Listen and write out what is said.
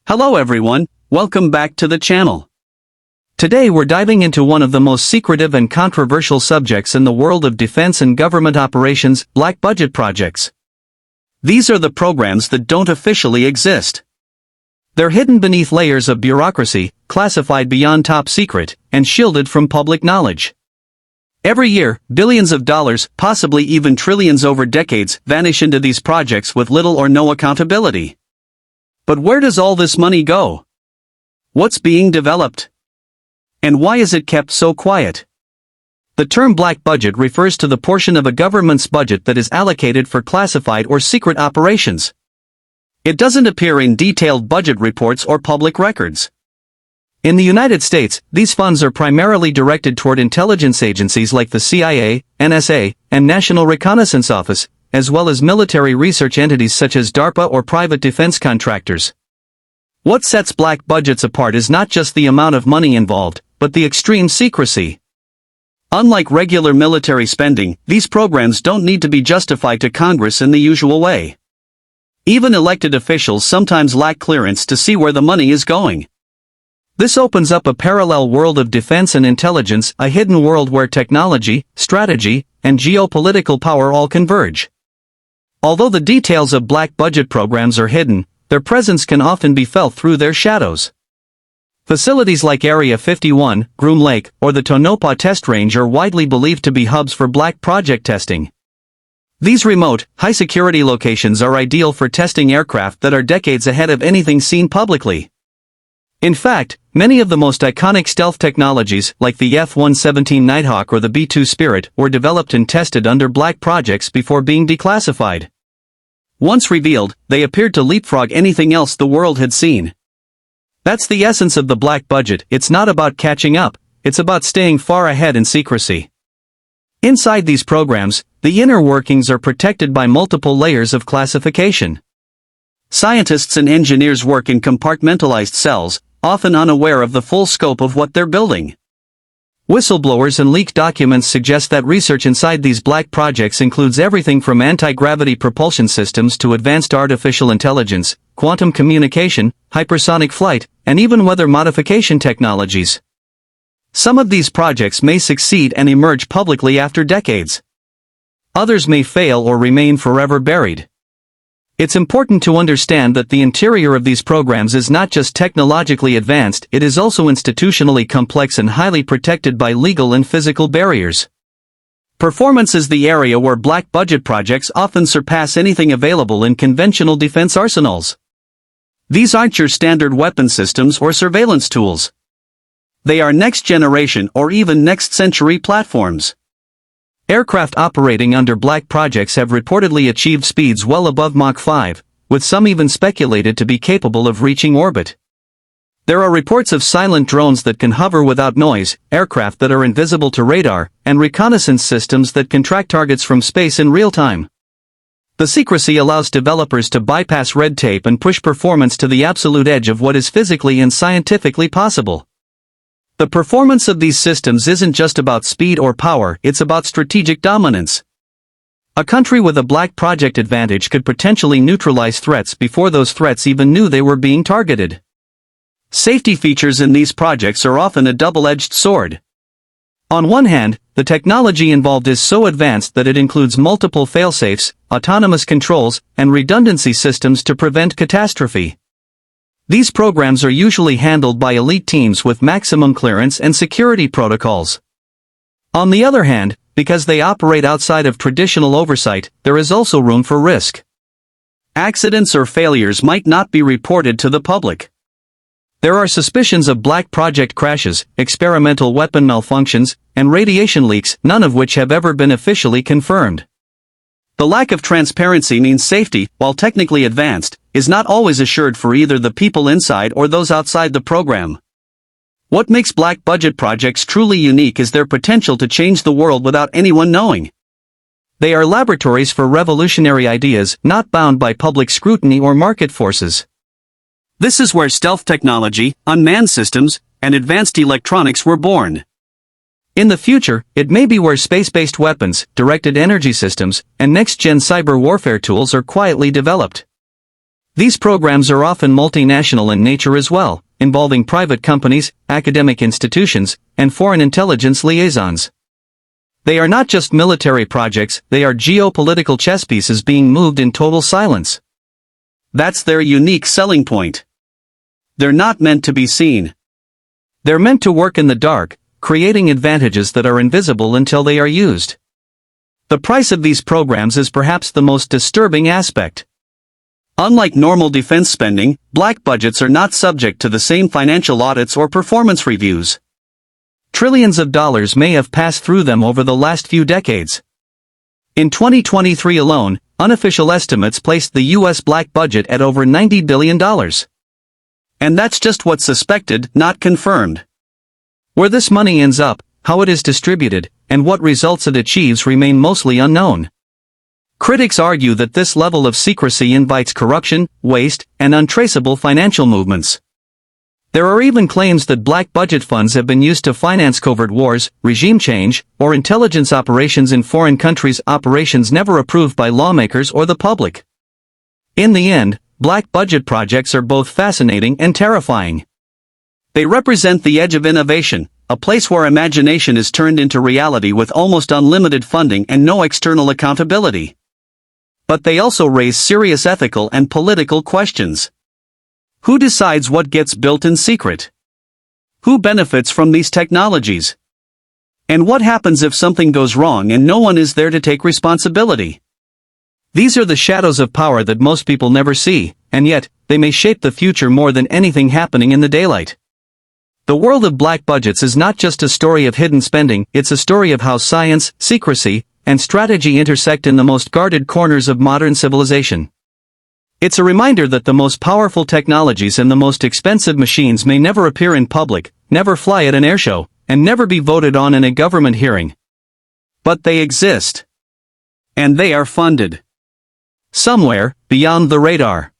Hello everyone, welcome back to the channel. Today we're diving into one of the most secretive and controversial subjects in the world of defense and government operations, black budget projects. These are the programs that don't officially exist. They're hidden beneath layers of bureaucracy, classified beyond top secret, and shielded from public knowledge. Every year, billions of dollars, possibly even trillions over decades, vanish into these projects with little or no accountability. But where does all this money go? What's being developed? And why is it kept so quiet? The term black budget refers to the portion of a government's budget that is allocated for classified or secret operations. It doesn't appear in detailed budget reports or public records. In the United States, these funds are primarily directed toward intelligence agencies like the CIA, NSA, and National Reconnaissance Office, as well as military research entities such as DARPA or private defense contractors. What sets black budgets apart is not just the amount of money involved, but the extreme secrecy. Unlike regular military spending, these programs don't need to be justified to Congress in the usual way. Even elected officials sometimes lack clearance to see where the money is going. This opens up a parallel world of defense and intelligence, a hidden world where technology, strategy, and geopolitical power all converge. Although the details of black budget programs are hidden, their presence can often be felt through their shadows. Facilities like Area 51, Groom Lake, or the Tonopah Test Range are widely believed to be hubs for black project testing. These remote, high-security locations are ideal for testing aircraft that are decades ahead of anything seen publicly. In fact, many of the most iconic stealth technologies, like the F-117 Nighthawk or the B-2 Spirit, were developed and tested under black projects before being declassified. Once revealed, they appeared to leapfrog anything else the world had seen. That's the essence of the black budget. It's not about catching up, it's about staying far ahead in secrecy. Inside these programs, the inner workings are protected by multiple layers of classification. Scientists and engineers work in compartmentalized cells, often unaware of the full scope of what they're building. Whistleblowers and leaked documents suggest that research inside these black projects includes everything from anti-gravity propulsion systems to advanced artificial intelligence, quantum communication, hypersonic flight, and even weather modification technologies. Some of these projects may succeed and emerge publicly after decades. Others may fail or remain forever buried. It's important to understand that the interior of these programs is not just technologically advanced, it is also institutionally complex and highly protected by legal and physical barriers. Performance is the area where black budget projects often surpass anything available in conventional defense arsenals. These aren't your standard weapon systems or surveillance tools. They are next-generation or even next-century platforms. Aircraft operating under black projects have reportedly achieved speeds well above Mach 5, with some even speculated to be capable of reaching orbit. There are reports of silent drones that can hover without noise, aircraft that are invisible to radar, and reconnaissance systems that can track targets from space in real time. The secrecy allows developers to bypass red tape and push performance to the absolute edge of what is physically and scientifically possible. The performance of these systems isn't just about speed or power, it's about strategic dominance. A country with a black project advantage could potentially neutralize threats before those threats even knew they were being targeted. Safety features in these projects are often a double-edged sword. On one hand, the technology involved is so advanced that it includes multiple failsafes, autonomous controls, and redundancy systems to prevent catastrophe. These programs are usually handled by elite teams with maximum clearance and security protocols. On the other hand, because they operate outside of traditional oversight, there is also room for risk. Accidents or failures might not be reported to the public. There are suspicions of black project crashes, experimental weapon malfunctions, and radiation leaks, none of which have ever been officially confirmed. The lack of transparency means safety, while technically advanced, is not always assured for either the people inside or those outside the program. What makes black budget projects truly unique is their potential to change the world without anyone knowing. They are laboratories for revolutionary ideas, not bound by public scrutiny or market forces. This is where stealth technology, unmanned systems, and advanced electronics were born. In the future, it may be where space-based weapons, directed energy systems, and next-gen cyber warfare tools are quietly developed. These programs are often multinational in nature as well, involving private companies, academic institutions, and foreign intelligence liaisons. They are not just military projects, they are geopolitical chess pieces being moved in total silence. That's their unique selling point. They're not meant to be seen. They're meant to work in the dark, creating advantages that are invisible until they are used. The price of these programs is perhaps the most disturbing aspect. Unlike normal defense spending, black budgets are not subject to the same financial audits or performance reviews. Trillions of dollars may have passed through them over the last few decades. In 2023 alone, unofficial estimates placed the U.S. black budget at over $90 billion. And that's just what's suspected, not confirmed. Where this money ends up, how it is distributed, and what results it achieves remain mostly unknown. Critics argue that this level of secrecy invites corruption, waste, and untraceable financial movements. There are even claims that black budget funds have been used to finance covert wars, regime change, or intelligence operations in foreign countries, operations never approved by lawmakers or the public. In the end, black budget projects are both fascinating and terrifying. They represent the edge of innovation, a place where imagination is turned into reality with almost unlimited funding and no external accountability. But they also raise serious ethical and political questions. Who decides what gets built in secret? Who benefits from these technologies? And what happens if something goes wrong and no one is there to take responsibility? These are the shadows of power that most people never see, and yet, they may shape the future more than anything happening in the daylight. The world of black budgets is not just a story of hidden spending, it's a story of how science, secrecy, and strategy intersect in the most guarded corners of modern civilization. It's a reminder that the most powerful technologies and the most expensive machines may never appear in public, never fly at an airshow, and never be voted on in a government hearing. But they exist. And they are funded. Somewhere, beyond the radar.